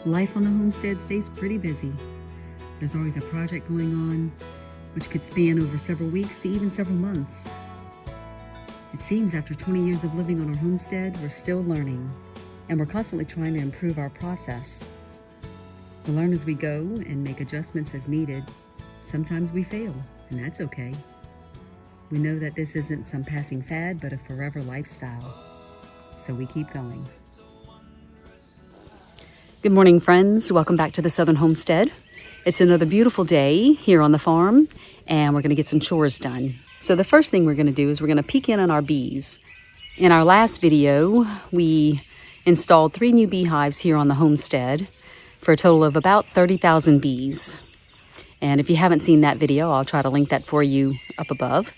Life on the homestead stays pretty busy. There's always a project going on, which could span over several weeks to even several months. It seems after 20 years of living on our homestead, we're still learning, and we're constantly trying to improve our process. We learn as we go and make adjustments as needed. Sometimes we fail, and that's okay. We know that this isn't some passing fad, but a forever lifestyle. So we keep going. Good morning, friends. Welcome back to the Southern Homestead. It's another beautiful day here on the farm, and we're going to get some chores done. So the first thing we're going to do is we're going to peek in on our bees. In our last video, we installed 3 new beehives here on the homestead for a total of about 30,000 bees. And if you haven't seen that video, I'll try to link that for you up above.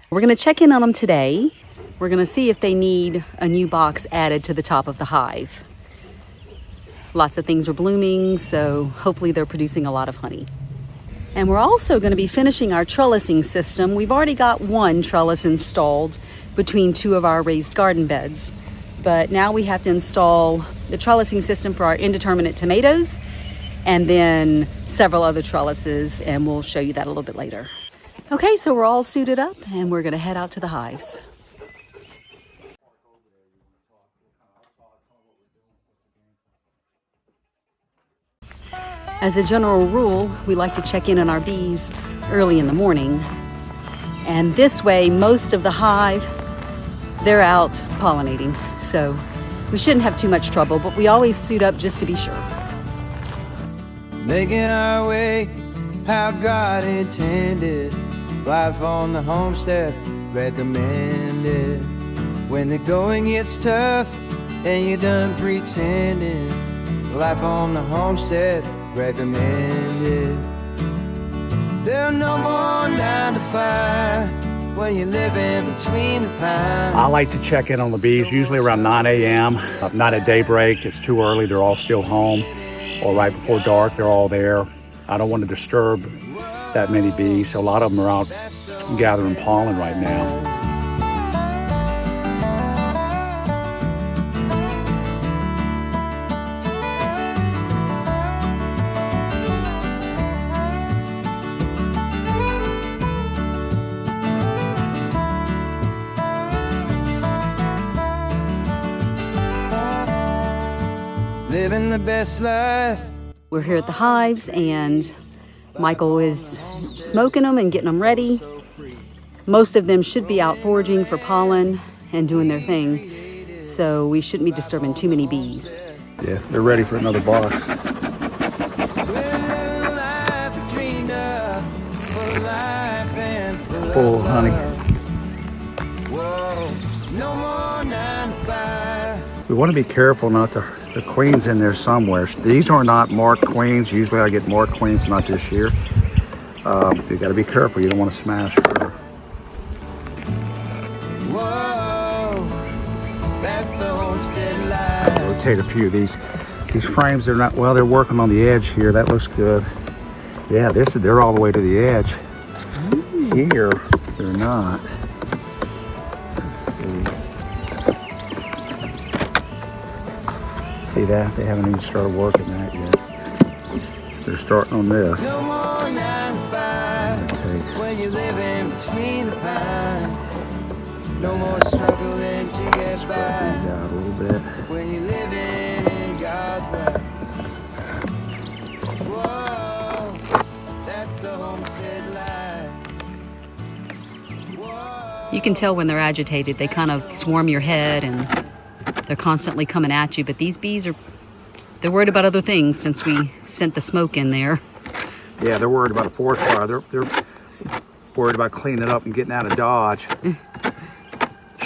We're going to check in on them today. We're going to see if they need a new box added to the top of the hive. Lots of things are blooming, so hopefully they're producing a lot of honey. And we're also going to be finishing our trellising system. We've already got one trellis installed between 2 of our raised garden beds. But now we have to install the trellising system for our indeterminate tomatoes and then several other trellises, and we'll show you that a little bit later. Okay, so we're all suited up and we're going to head out to the hives. As a general rule, we like to check in on our bees early in the morning. And this way, most of the hive, they're out pollinating. So we shouldn't have too much trouble, but we always suit up just to be sure. Making our way how God intended. Life on the homestead recommended. When the going gets tough and you're done pretending. Life on the homestead recommended. There are no more 9 to 5 when you're living between the pines. I like to check in on the bees usually around 9 a.m. Not at daybreak, it's too early, they're all still home. Or right before dark, they're all there. I don't want to disturb that many bees, so a lot of them are out gathering pollen right now. Living the best life. We're here at the hives, and Michael is smoking them and getting them ready. Most of them should be out foraging for pollen and doing their thing, so we shouldn't be disturbing too many bees. Yeah, they're ready for another box. Full of honey. We want to be careful not to. The queen's in there somewhere. These are not marked queens. Usually I get marked queens, not this year. You got to be careful. You don't want to smash her. Whoa, that's the homestead life. Rotate a few of these frames. They're not well. They're working on the edge here. That looks good. Yeah, they're all the way to the edge. Here, they're not. See that? They haven't even started working that yet. They're starting on this. No more 9 to 5 when you're living between the pines. No more struggling to get by. Out a little bit. When you're living in God's way. Whoa, that's the homestead life. Whoa. You can tell when they're agitated. They kind of swarm your head and they're constantly coming at you, but these bees they're worried about other things since we sent the smoke in there. Yeah, they're worried about a forest fire. They're worried about cleaning it up and getting out of Dodge.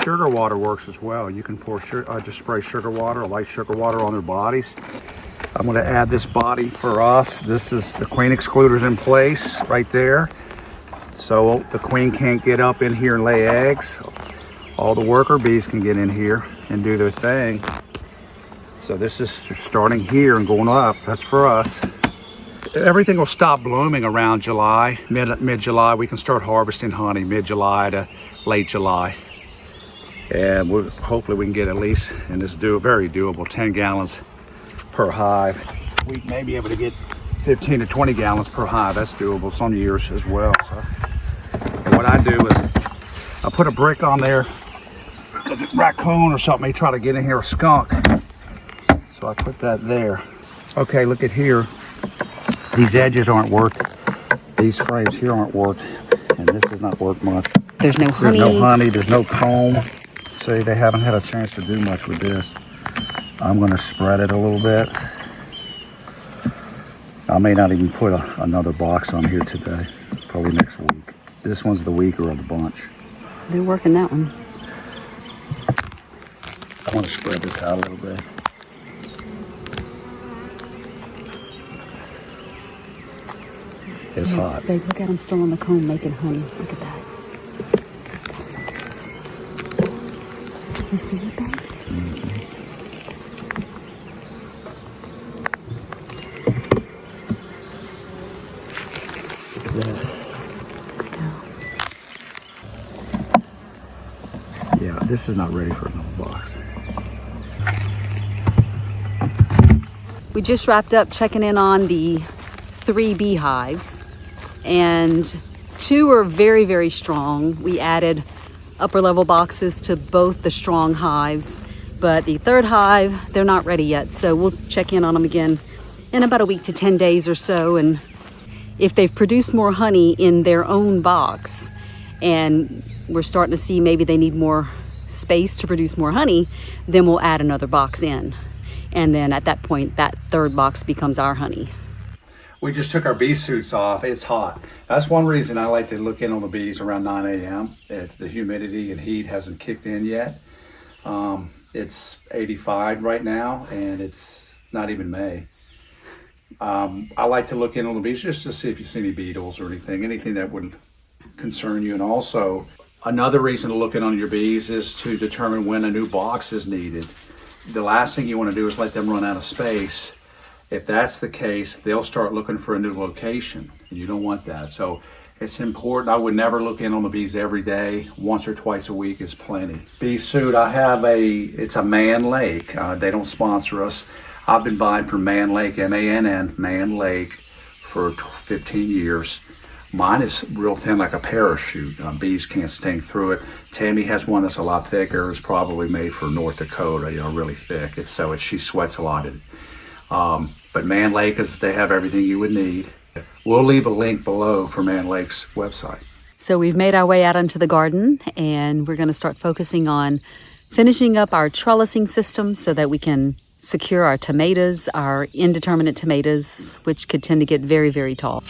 Sugar water works as well. You can pour just spray sugar water or light sugar water on their bodies. I'm going to add this body for us. This is the queen excluder's in place right there. So the queen can't get up in here and lay eggs. All the worker bees can get in here and do their thing. So this is starting here and going up. That's for us. Everything will stop blooming around July, mid-July. We can start harvesting honey mid-July to late July. And hopefully we can get at least, and this is very doable, 10 gallons per hive. week, maybe able to get 15 to 20 gallons per hive. That's doable some years as well. So what I do is I put a brick on there. If a raccoon or something may try to get in here, a skunk. So I put that there. Okay, look at here. These edges aren't worked. These frames here aren't worked. And this does not work much. There's no honey. There's no honey, there's no comb. See, they haven't had a chance to do much with this. I'm gonna spread it a little bit. I may not even put another box on here today, probably next week. This one's the weaker of the bunch. They're working that one. I want to spread this out a little bit. It's hot. Babe, look at them still on the comb making honey. Look at that. That's amazing. You see it, babe? Yeah, this is not ready for another box. We just wrapped up checking in on the 3 beehives, and 2 are very, very strong. We added upper level boxes to both the strong hives, but the 3rd hive, they're not ready yet. So we'll check in on them again in about a week to 10 days or so. And if they've produced more honey in their own box, and we're starting to see maybe they need more space to produce more honey, then we'll add another box in. And then at that point, that 3rd box becomes our honey. We just took our bee suits off. It's hot. That's one reason I like to look in on the bees around 9 a.m. It's the humidity and heat hasn't kicked in yet. It's 85 right now, and it's not even May. I like to look in on the bees just to see if you see any beetles or anything that would concern you. And also, another reason to look in on your bees is to determine when a new box is needed. The last thing you want to do is let them run out of space. If that's the case, they'll start looking for a new location, and you don't want that. So it's important. I would never look in on the bees every day. Once or twice a week is plenty. Bee suit, I have it's a Man Lake. They don't sponsor us. I've been buying from Man Lake, M-A-N-N, Man Lake, for 15 years. Mine is real thin, like a parachute. Bees can't sting through it. Tammy has one that's a lot thicker. It's probably made for North Dakota, really thick. She sweats a lot in it. But Man Lake, they have everything you would need. We'll leave a link below for Man Lake's website. So we've made our way out into the garden, and we're going to start focusing on finishing up our trellising system so that we can secure our tomatoes, our indeterminate tomatoes, which could tend to get very, very tall.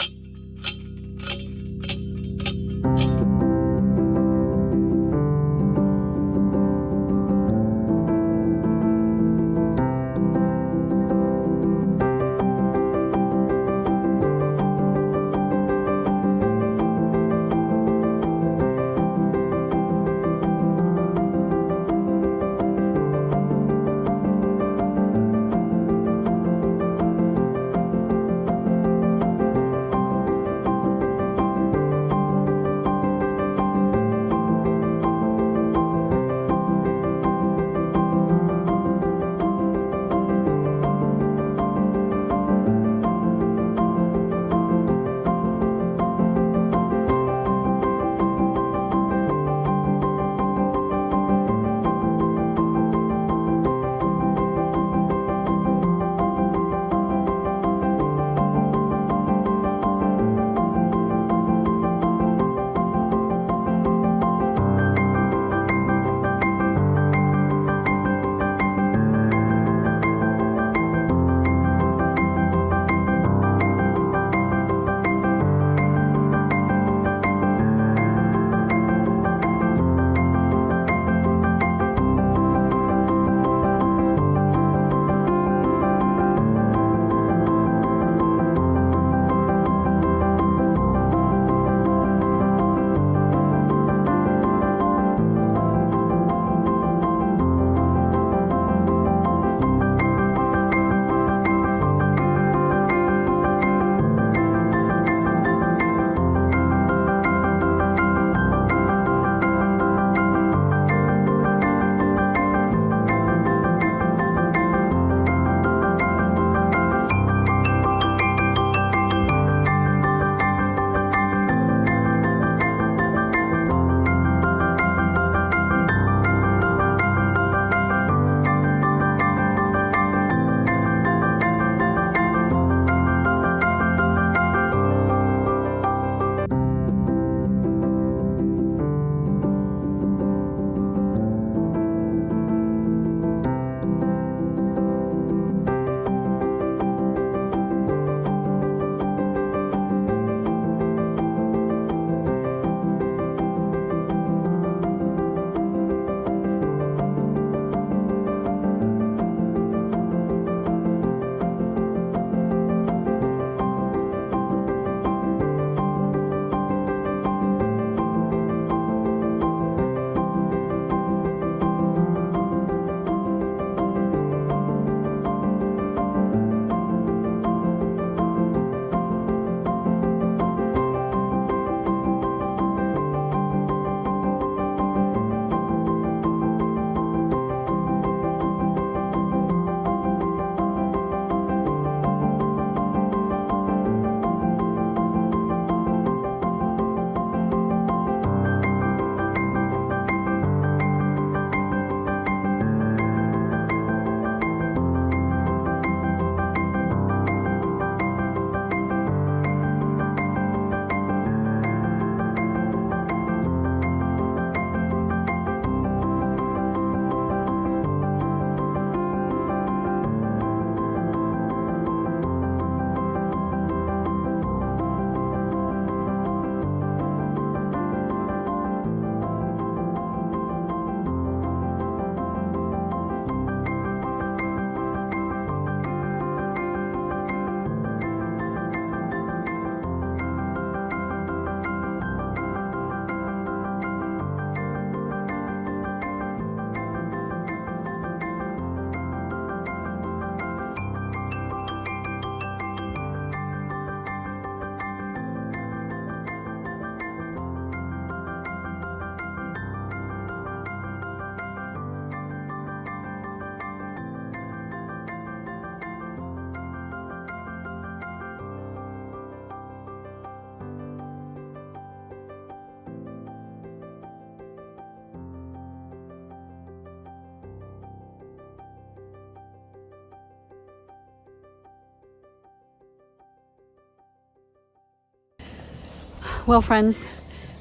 Well, friends,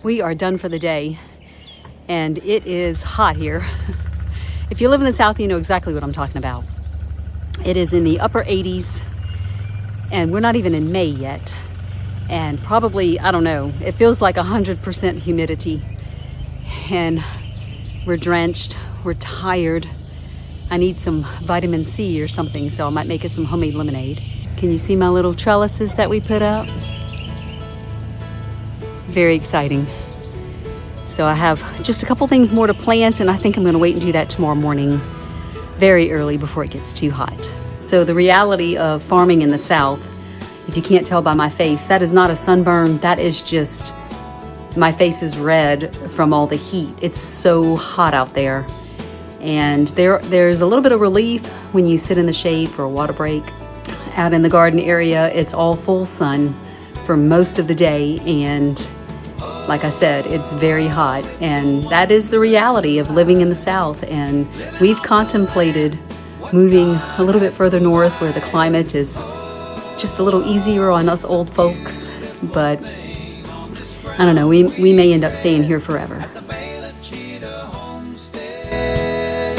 we are done for the day, and it is hot here. If you live in the South, you know exactly what I'm talking about. It is in the upper 80s, and we're not even in May yet. And probably, I don't know, it feels like 100% humidity. And we're drenched, we're tired. I need some vitamin C or something, so I might make us some homemade lemonade. Can you see my little trellises that we put up? Very exciting. So I have just a couple things more to plant, and I think I'm gonna wait and do that tomorrow morning, very early before it gets too hot. So the reality of farming in the South, if you can't tell by my face, that is not a sunburn, that is just, my face is red from all the heat. It's so hot out there. And there's a little bit of relief when you sit in the shade for a water break. Out in the garden area, it's all full sun for most of the day, and like I said, it's very hot, and that is the reality of living in the South. And we've contemplated moving a little bit further north where the climate is just a little easier on us old folks, but I don't know, we may end up staying here forever. The Chitto Homestead.